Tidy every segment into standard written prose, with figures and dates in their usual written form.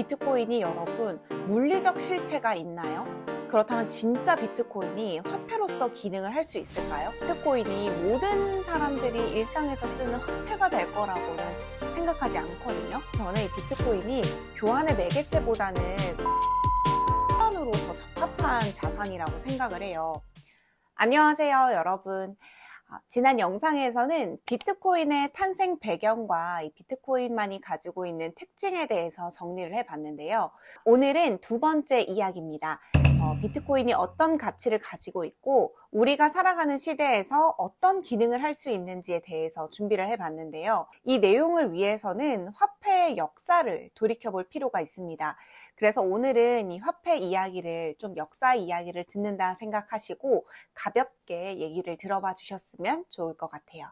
비트코인이 여러분 물리적 실체가 있나요? 그렇다면 진짜 비트코인이 화폐로서 기능을 할 수 있을까요? 비트코인이 모든 사람들이 일상에서 쓰는 화폐가 될 거라고는 생각하지 않거든요. 저는 이 비트코인이 교환의 매개체보다는 자산으로 더 적합한 자산이라고 생각을 해요. 안녕하세요, 여러분. 지난 영상에서는 비트코인의 탄생 배경과 이 비트코인만이 가지고 있는 특징에 대해서 정리를 해봤는데요. 오늘은 두 번째 이야기입니다. 비트코인이 어떤 가치를 가지고 있고 우리가 살아가는 시대에서 어떤 기능을 할 수 있는지에 대해서 준비를 해봤는데요. 이 내용을 위해서는 화폐의 역사를 돌이켜볼 필요가 있습니다. 그래서 오늘은 이 화폐 이야기를 좀 역사 이야기를 듣는다 생각하시고 가볍게 얘기를 들어봐 주셨으면 좋을 것 같아요.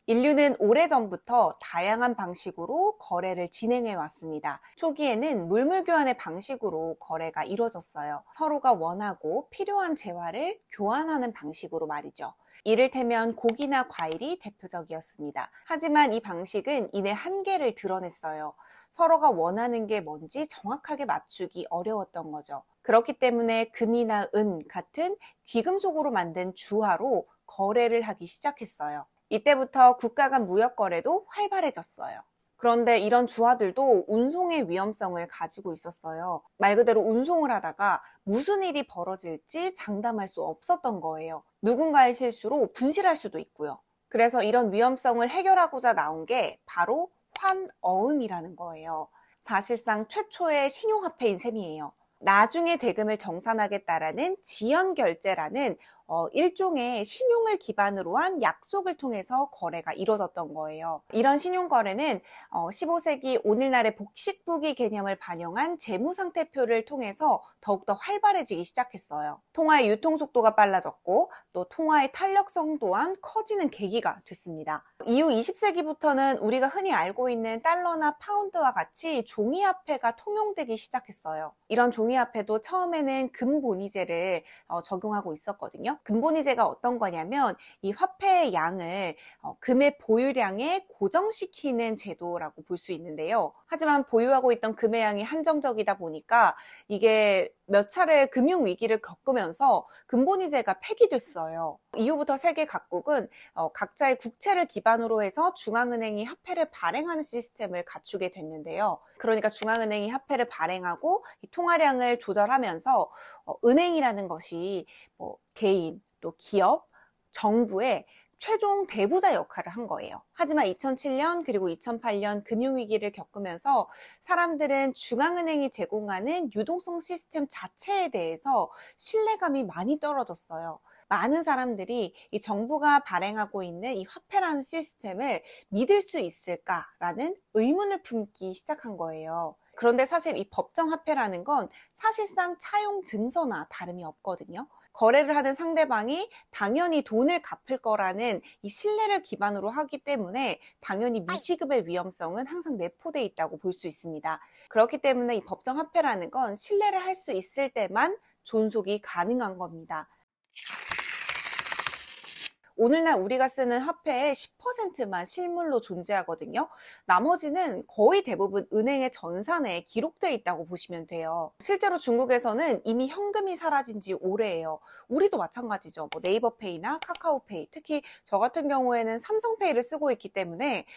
인류는 오래전부터 다양한 방식으로 거래를 진행해 왔습니다. 초기에는 물물교환의 방식으로 거래가 이루어졌어요. 서로가 원하고 필요한 재화를 교환하는 방식으로 말이죠. 이를테면 고기나 과일이 대표적이었습니다. 하지만 이 방식은 이내 한계를 드러냈어요. 서로가 원하는 게 뭔지 정확하게 맞추기 어려웠던 거죠. 그렇기 때문에 금이나 은 같은 귀금속으로 만든 주화로 거래를 하기 시작했어요. 이때부터 국가 간 무역 거래도 활발해졌어요. 그런데 이런 주화들도 운송의 위험성을 가지고 있었어요. 말 그대로 운송을 하다가 무슨 일이 벌어질지 장담할 수 없었던 거예요. 누군가의 실수로 분실할 수도 있고요. 그래서 이런 위험성을 해결하고자 나온 게 바로 환어음이라는 거예요. 사실상 최초의 신용화폐인 셈이에요. 나중에 대금을 정산하겠다라는 지연결제라는 일종의 신용을 기반으로 한 약속을 통해서 거래가 이루어졌던 거예요. 이런 신용거래는 15세기 오늘날의 복식부기 개념을 반영한 재무상태표를 통해서 더욱더 활발해지기 시작했어요. 통화의 유통속도가 빨라졌고 또 통화의 탄력성 또한 커지는 계기가 됐습니다. 이후 20세기부터는 우리가 흔히 알고 있는 달러나 파운드와 같이 종이화폐가 통용되기 시작했어요. 이런 종이화폐도 처음에는 금본위제를 적용하고 있었거든요. 금본위제가 어떤 거냐면 이 화폐의 양을 금의 보유량에 고정시키는 제도라고 볼 수 있는데요. 하지만 보유하고 있던 금의 양이 한정적이다 보니까 이게 몇 차례 금융위기를 겪으면서 금본위제가 폐기됐어요. 이후부터 세계 각국은 각자의 국채를 기반으로 해서 중앙은행이 화폐를 발행하는 시스템을 갖추게 됐는데요. 그러니까 중앙은행이 화폐를 발행하고 이 통화량을 조절하면서 은행이라는 것이 개인, 또 기업, 정부의 최종 대부자 역할을 한 거예요. 하지만 2007년 그리고 2008년 금융위기를 겪으면서 사람들은 중앙은행이 제공하는 유동성 시스템 자체에 대해서 신뢰감이 많이 떨어졌어요. 많은 사람들이 이 정부가 발행하고 있는 이 화폐라는 시스템을 믿을 수 있을까라는 의문을 품기 시작한 거예요. 그런데 사실 이 법정화폐라는 건 사실상 차용 증서나 다름이 없거든요. 거래를 하는 상대방이 당연히 돈을 갚을 거라는 이 신뢰를 기반으로 하기 때문에 당연히 미지급의 위험성은 항상 내포되어 있다고 볼 수 있습니다. 그렇기 때문에 이 법정화폐라는 건 신뢰를 할 수 있을 때만 존속이 가능한 겁니다. 오늘날 우리가 쓰는 화폐의 10%만 실물로 존재하거든요. 나머지는 거의 대부분 은행의 전산에 기록되어 있다고 보시면 돼요. 실제로 중국에서는 이미 현금이 사라진 지 오래예요. 우리도 마찬가지죠. 네이버페이나 카카오페이, 특히 저 같은 경우에는 삼성페이를 쓰고 있기 때문에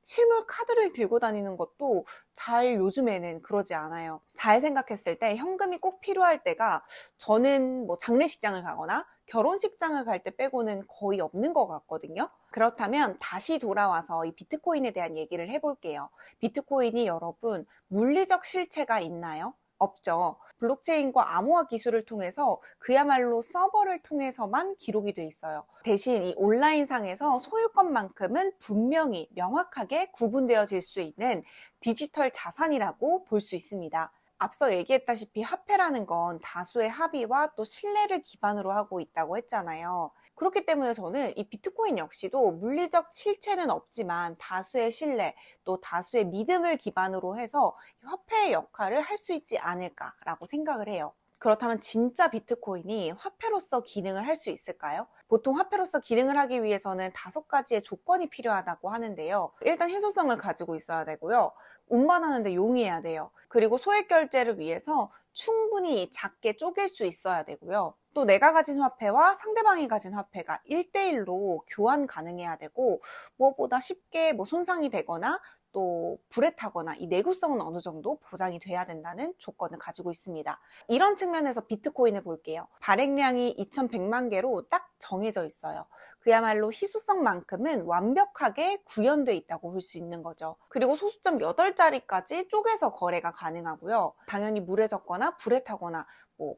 실물 카드를 들고 다니는 것도 잘 요즘에는 그러지 않아요. 잘 생각했을 때 현금이 꼭 필요할 때가 저는 장례식장을 가거나 결혼식장을 갈 때 빼고는 거의 없는 것 같거든요. 그렇다면 다시 돌아와서 이 비트코인에 대한 얘기를 해볼게요. 비트코인이 여러분 물리적 실체가 있나요? 없죠. 블록체인과 암호화 기술을 통해서 그야말로 서버를 통해서만 기록이 돼 있어요. 대신 이 온라인상에서 소유권만큼은 분명히 명확하게 구분되어질 수 있는 디지털 자산이라고 볼 수 있습니다. 앞서 얘기했다시피 화폐라는 건 다수의 합의와 또 신뢰를 기반으로 하고 있다고 했잖아요. 그렇기 때문에 저는 이 비트코인 역시도 물리적 실체는 없지만 다수의 신뢰, 또 다수의 믿음을 기반으로 해서 화폐의 역할을 할 수 있지 않을까라고 생각을 해요. 그렇다면 진짜 비트코인이 화폐로서 기능을 할 수 있을까요? 보통 화폐로서 기능을 하기 위해서는 5가지의 조건이 필요하다고 하는데요. 일단 해소성을 가지고 있어야 되고요. 운반하는데 용이해야 돼요. 그리고 소액 결제를 위해서 충분히 작게 쪼갤 수 있어야 되고요. 또 내가 가진 화폐와 상대방이 가진 화폐가 1대1로 교환 가능해야 되고, 무엇보다 쉽게 손상이 되거나 또 불에 타거나 이 내구성은 어느 정도 보장이 돼야 된다는 조건을 가지고 있습니다. 이런 측면에서 비트코인을 볼게요. 발행량이 2100만 개로 딱 정해져 있어요. 그야말로 희소성만큼은 완벽하게 구현돼 있다고 볼 수 있는 거죠. 그리고 소수점 8자리까지 쪼개서 거래가 가능하고요. 당연히 물에 젖거나 불에 타거나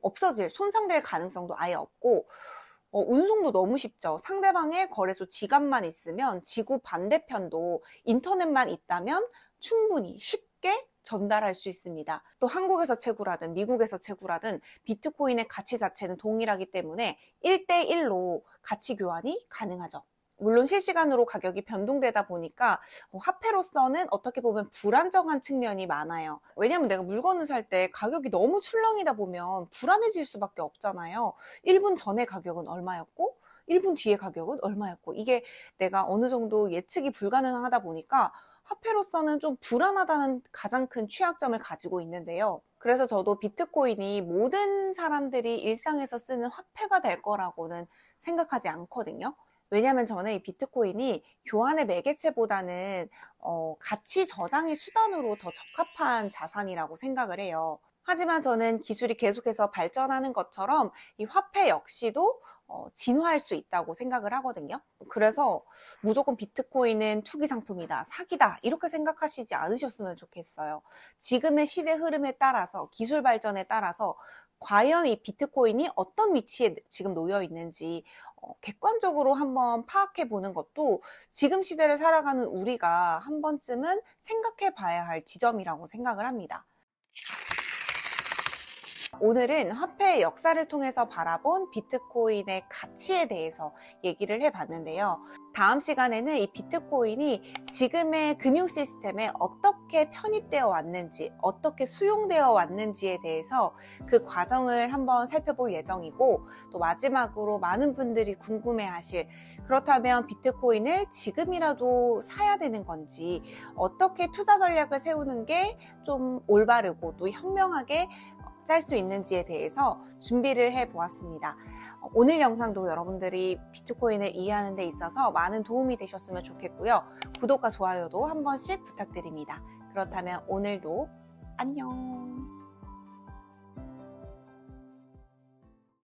없어질, 손상될 가능성도 아예 없고, 운송도 너무 쉽죠. 상대방의 거래소 지갑만 있으면 지구 반대편도 인터넷만 있다면 충분히 쉽게 전달할 수 있습니다. 또 한국에서 채굴하든 미국에서 채굴하든 비트코인의 가치 자체는 동일하기 때문에 1대1로 가치 교환이 가능하죠. 물론 실시간으로 가격이 변동되다 보니까 화폐로서는 어떻게 보면 불안정한 측면이 많아요. 왜냐면 내가 물건을 살 때 가격이 너무 출렁이다 보면 불안해질 수밖에 없잖아요. 1분 전에 가격은 얼마였고 1분 뒤에 가격은 얼마였고, 이게 내가 어느 정도 예측이 불가능하다 보니까 화폐로서는 좀 불안하다는 가장 큰 취약점을 가지고 있는데요. 그래서 저도 비트코인이 모든 사람들이 일상에서 쓰는 화폐가 될 거라고는 생각하지 않거든요. 왜냐하면 저는 이 비트코인이 교환의 매개체보다는 가치 저장의 수단으로 더 적합한 자산이라고 생각을 해요. 하지만 저는 기술이 계속해서 발전하는 것처럼 이 화폐 역시도 진화할 수 있다고 생각을 하거든요. 그래서 무조건 비트코인은 투기 상품이다, 사기다 이렇게 생각하시지 않으셨으면 좋겠어요. 지금의 시대 흐름에 따라서, 기술 발전에 따라서 과연 이 비트코인이 어떤 위치에 지금 놓여 있는지 객관적으로 한번 파악해 보는 것도 지금 시대를 살아가는 우리가 한 번쯤은 생각해 봐야 할 지점이라고 생각을 합니다. 오늘은 화폐의 역사를 통해서 바라본 비트코인의 가치에 대해서 얘기를 해봤는데요. 다음 시간에는 이 비트코인이 지금의 금융 시스템에 어떻게 편입되어 왔는지, 어떻게 수용되어 왔는지에 대해서 그 과정을 한번 살펴볼 예정이고, 또 마지막으로 많은 분들이 궁금해하실, 그렇다면 비트코인을 지금이라도 사야 되는 건지, 어떻게 투자 전략을 세우는 게 좀 올바르고 또 현명하게 짤 수 있는지에 대해서 준비를 해보았습니다. 오늘 영상도 여러분들이 비트코인을 이해하는 데 있어서 많은 도움이 되셨으면 좋겠고요. 구독과 좋아요도 한 번씩 부탁드립니다. 그렇다면 오늘도 안녕.